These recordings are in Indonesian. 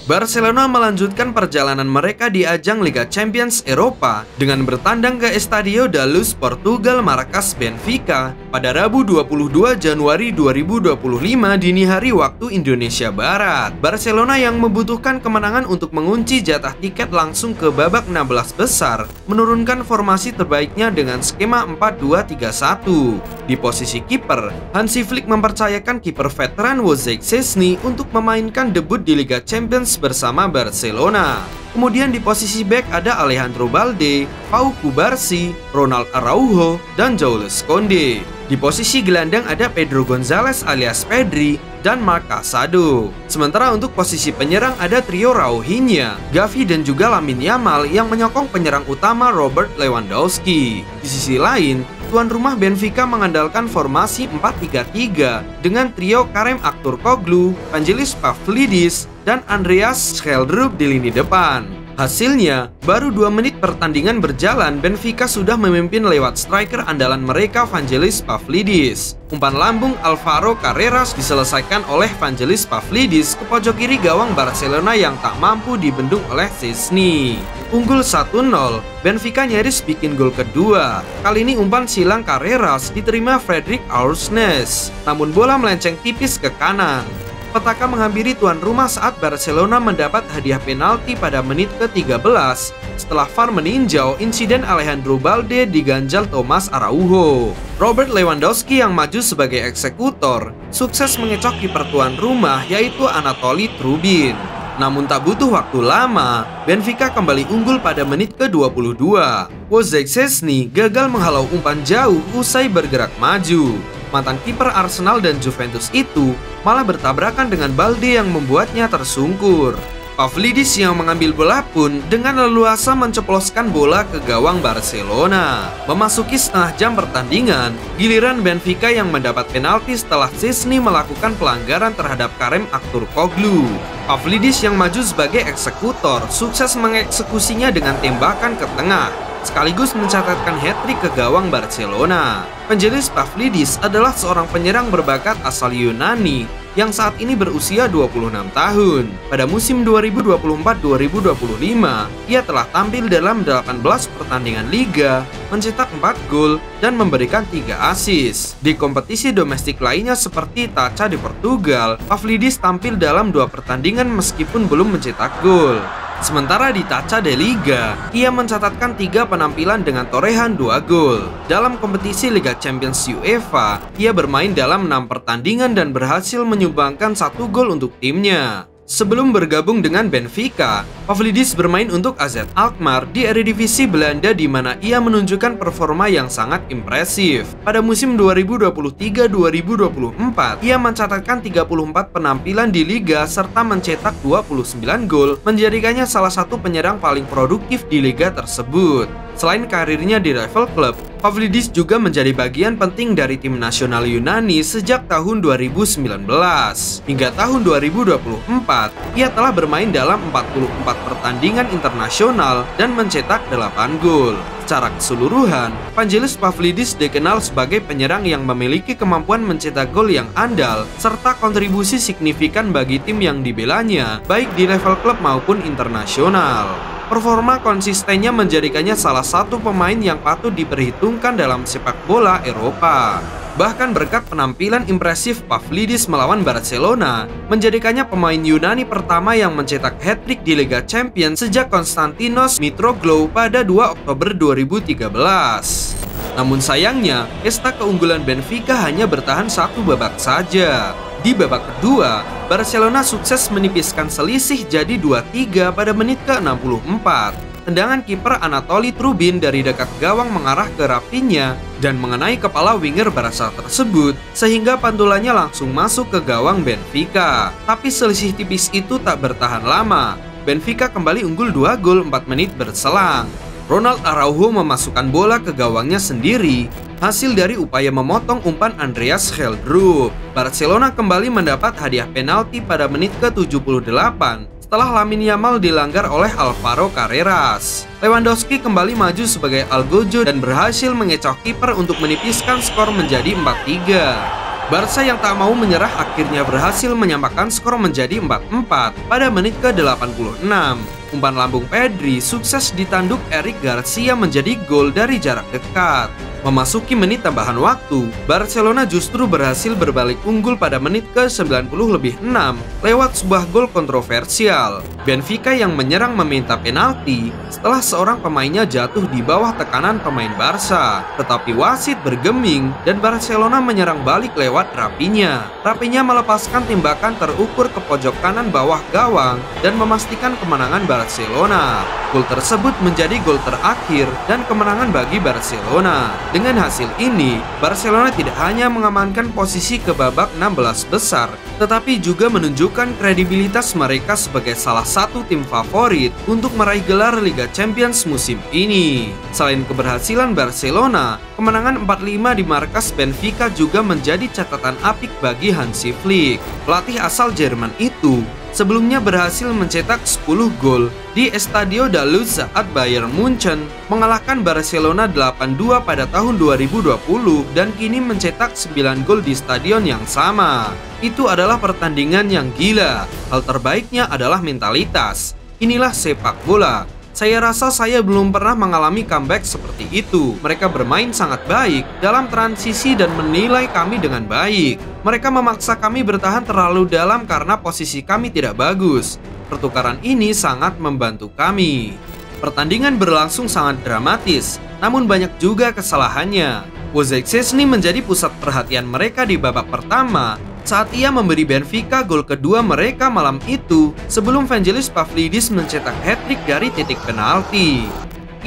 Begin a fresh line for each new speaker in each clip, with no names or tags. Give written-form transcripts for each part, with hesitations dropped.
Barcelona melanjutkan perjalanan mereka di ajang Liga Champions Eropa dengan bertandang ke Estadio da Luz, Portugal markas Benfica pada Rabu 22 Januari 2025 dini hari waktu Indonesia Barat. Barcelona yang membutuhkan kemenangan untuk mengunci jatah tiket langsung ke babak 16 besar menurunkan formasi terbaiknya dengan skema 4-2-3-1. Di posisi kiper, Hansi Flick mempercayakan kiper veteran Wojciech Szczesny untuk memainkan debut di Liga Champions bersama Barcelona. Kemudian di posisi bek ada Alejandro Balde, Pau Cubarsí, Ronald Araujo, dan Jules Koundé. Di posisi gelandang ada Pedro González alias Pedri dan Marc Casado. Sementara untuk posisi penyerang ada trio Raúhinha, Gavi dan juga Lamine Yamal yang menyokong penyerang utama Robert Lewandowski. Di sisi lain, tuan rumah Benfica mengandalkan formasi 4-3-3 dengan trio Kareem Aktürkoğlu, Vangelis Pavlidis, dan Andreas Schellrup di lini depan. Hasilnya, baru 2 menit pertandingan berjalan, Benfica sudah memimpin lewat striker andalan mereka Vangelis Pavlidis. Umpan lambung Alvaro Carreras diselesaikan oleh Vangelis Pavlidis ke pojok kiri gawang Barcelona yang tak mampu dibendung oleh Szczesny. Unggul 1-0, Benfica nyaris bikin gol kedua. Kali ini umpan silang Carreras diterima Fredrik Aursnes, namun bola melenceng tipis ke kanan. Petaka menghampiri tuan rumah saat Barcelona mendapat hadiah penalti pada menit ke-13 setelah VAR meninjau insiden Alejandro Balde diganjal Thomas Araujo. Robert Lewandowski yang maju sebagai eksekutor sukses mengecoh kiper tuan rumah yaitu Anatoly Trubin. Namun tak butuh waktu lama, Benfica kembali unggul pada menit ke-22. Wojciech Szczesny gagal menghalau umpan jauh usai bergerak maju. Mantan kiper Arsenal dan Juventus itu malah bertabrakan dengan Balde yang membuatnya tersungkur. Pavlidis yang mengambil bola pun dengan leluasa menceploskan bola ke gawang Barcelona. Memasuki setengah jam pertandingan, giliran Benfica yang mendapat penalti setelah Szczesny melakukan pelanggaran terhadap Kareem Aktürkoğlu. Pavlidis yang maju sebagai eksekutor sukses mengeksekusinya dengan tembakan ke tengah, sekaligus mencatatkan hat-trick ke gawang Barcelona. Vangelis Pavlidis adalah seorang penyerang berbakat asal Yunani yang saat ini berusia 26 tahun. Pada musim 2024-2025, ia telah tampil dalam 18 pertandingan liga, mencetak 4 gol, dan memberikan 3 assist. Di kompetisi domestik lainnya seperti Taça di Portugal, Pavlidis tampil dalam 2 pertandingan meskipun belum mencetak gol. Sementara di Taça de Liga, ia mencatatkan 3 penampilan dengan torehan 2 gol. Dalam kompetisi Liga Champions UEFA, ia bermain dalam 6 pertandingan dan berhasil menyumbangkan 1 gol untuk timnya. Sebelum bergabung dengan Benfica, Pavlidis bermain untuk AZ Alkmaar di Eredivisie Belanda di mana ia menunjukkan performa yang sangat impresif. Pada musim 2023-2024, ia mencatatkan 34 penampilan di liga serta mencetak 29 gol, menjadikannya salah satu penyerang paling produktif di liga tersebut. Selain karirnya di rival klub, Pavlidis juga menjadi bagian penting dari tim nasional Yunani sejak tahun 2019. Hingga tahun 2024, ia telah bermain dalam 44 pertandingan internasional dan mencetak 8 gol. Secara keseluruhan, Vangelis Pavlidis dikenal sebagai penyerang yang memiliki kemampuan mencetak gol yang andal serta kontribusi signifikan bagi tim yang dibelanya, baik di level klub maupun internasional. Performa konsistennya menjadikannya salah satu pemain yang patut diperhitungkan dalam sepak bola Eropa. Bahkan berkat penampilan impresif Pavlidis melawan Barcelona, menjadikannya pemain Yunani pertama yang mencetak hat-trick di Liga Champions sejak Konstantinos Mitroglou pada 2 Oktober 2013. Namun sayangnya, pesta keunggulan Benfica hanya bertahan 1 babak saja. Di babak kedua, Barcelona sukses menipiskan selisih jadi 2-3 pada menit ke-64. Tendangan kiper Anatoly Trubin dari dekat gawang mengarah ke Rafinha dan mengenai kepala winger Barca tersebut, sehingga pantulannya langsung masuk ke gawang Benfica. Tapi selisih tipis itu tak bertahan lama. Benfica kembali unggul 2 gol 4 menit berselang. Ronald Araujo memasukkan bola ke gawangnya sendiri, hasil dari upaya memotong umpan Andreas Schellrup. Barcelona kembali mendapat hadiah penalti pada menit ke-78 setelah Lamine Yamal dilanggar oleh Alvaro Carreras. Lewandowski kembali maju sebagai algojo dan berhasil mengecoh kiper untuk menipiskan skor menjadi 4-3. Barca yang tak mau menyerah akhirnya berhasil menyamakan skor menjadi 4-4 pada menit ke-86. Umpan lambung Pedri sukses ditanduk Eric Garcia menjadi gol dari jarak dekat. Memasuki menit tambahan waktu, Barcelona justru berhasil berbalik unggul pada menit ke-90+6 lewat sebuah gol kontroversial. Benfica yang menyerang meminta penalti setelah seorang pemainnya jatuh di bawah tekanan pemain Barca. Tetapi wasit bergeming dan Barcelona menyerang balik lewat Rafinha. Rafinha melepaskan tembakan terukur ke pojok kanan bawah gawang dan memastikan kemenangan Barcelona. Gol tersebut menjadi gol terakhir dan kemenangan bagi Barcelona. Dengan hasil ini, Barcelona tidak hanya mengamankan posisi ke babak 16 besar, tetapi juga menunjukkan kredibilitas mereka sebagai salah satu tim favorit untuk meraih gelar Liga Champions musim ini. Selain keberhasilan Barcelona, kemenangan 4-5 di markas Benfica juga menjadi catatan apik bagi Hansi Flick. Pelatih asal Jerman itu sebelumnya berhasil mencetak 10 gol di Estadio da Luz saat Bayern Munchen mengalahkan Barcelona 8-2 pada tahun 2020 dan kini mencetak 9 gol di stadion yang sama. Itu adalah pertandingan yang gila. Hal terbaiknya adalah mentalitas. Inilah sepak bola. Saya rasa saya belum pernah mengalami comeback seperti itu. Mereka bermain sangat baik dalam transisi dan menilai kami dengan baik. Mereka memaksa kami bertahan terlalu dalam karena posisi kami tidak bagus. Pertukaran ini sangat membantu kami. Pertandingan berlangsung sangat dramatis, namun banyak juga kesalahannya. Wojciech Szczesny menjadi pusat perhatian mereka di babak pertama saat ia memberi Benfica gol kedua mereka malam itu sebelum Vangelis Pavlidis mencetak hat-trick dari titik penalti.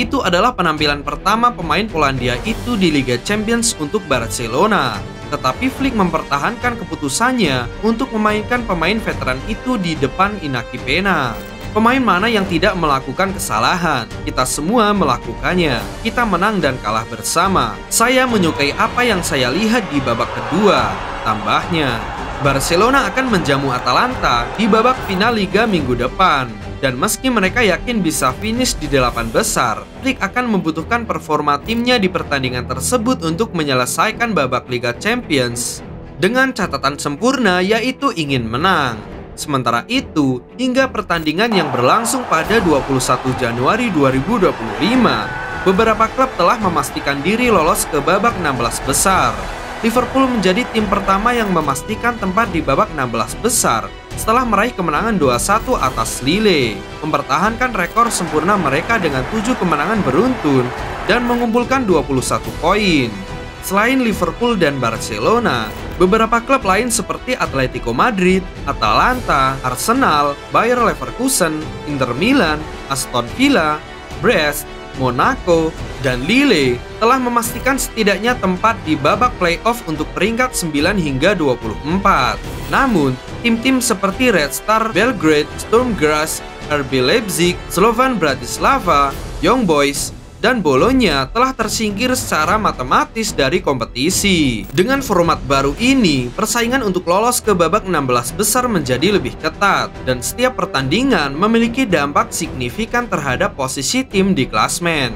Itu adalah penampilan pertama pemain Polandia itu di Liga Champions untuk Barcelona. Tetapi Flick mempertahankan keputusannya untuk memainkan pemain veteran itu di depan Inaki Pena. Pemain mana yang tidak melakukan kesalahan? Kita semua melakukannya. Kita menang dan kalah bersama. Saya menyukai apa yang saya lihat di babak kedua. Tambahnya, Barcelona akan menjamu Atalanta di babak final Liga minggu depan. Dan meski mereka yakin bisa finish di 8 besar, Flick akan membutuhkan performa timnya di pertandingan tersebut untuk menyelesaikan babak Liga Champions dengan catatan sempurna, yaitu ingin menang. Sementara itu, hingga pertandingan yang berlangsung pada 21 Januari 2025, beberapa klub telah memastikan diri lolos ke babak 16 besar. Liverpool menjadi tim pertama yang memastikan tempat di babak 16 besar setelah meraih kemenangan 2-1 atas Lille, mempertahankan rekor sempurna mereka dengan 7 kemenangan beruntun dan mengumpulkan 21 poin. Selain Liverpool dan Barcelona, beberapa klub lain seperti Atletico Madrid, Atalanta, Arsenal, Bayer Leverkusen, Inter Milan, Aston Villa, Brest, Monaco, dan Lille telah memastikan setidaknya tempat di babak playoff untuk peringkat 9 hingga 24. Namun, tim-tim seperti Red Star Belgrade, Sturm Graz, RB Leipzig, Slovan Bratislava, Young Boys, dan Bologna telah tersingkir secara matematis dari kompetisi. Dengan format baru ini, persaingan untuk lolos ke babak 16 besar menjadi lebih ketat, dan setiap pertandingan memiliki dampak signifikan terhadap posisi tim di klasmen.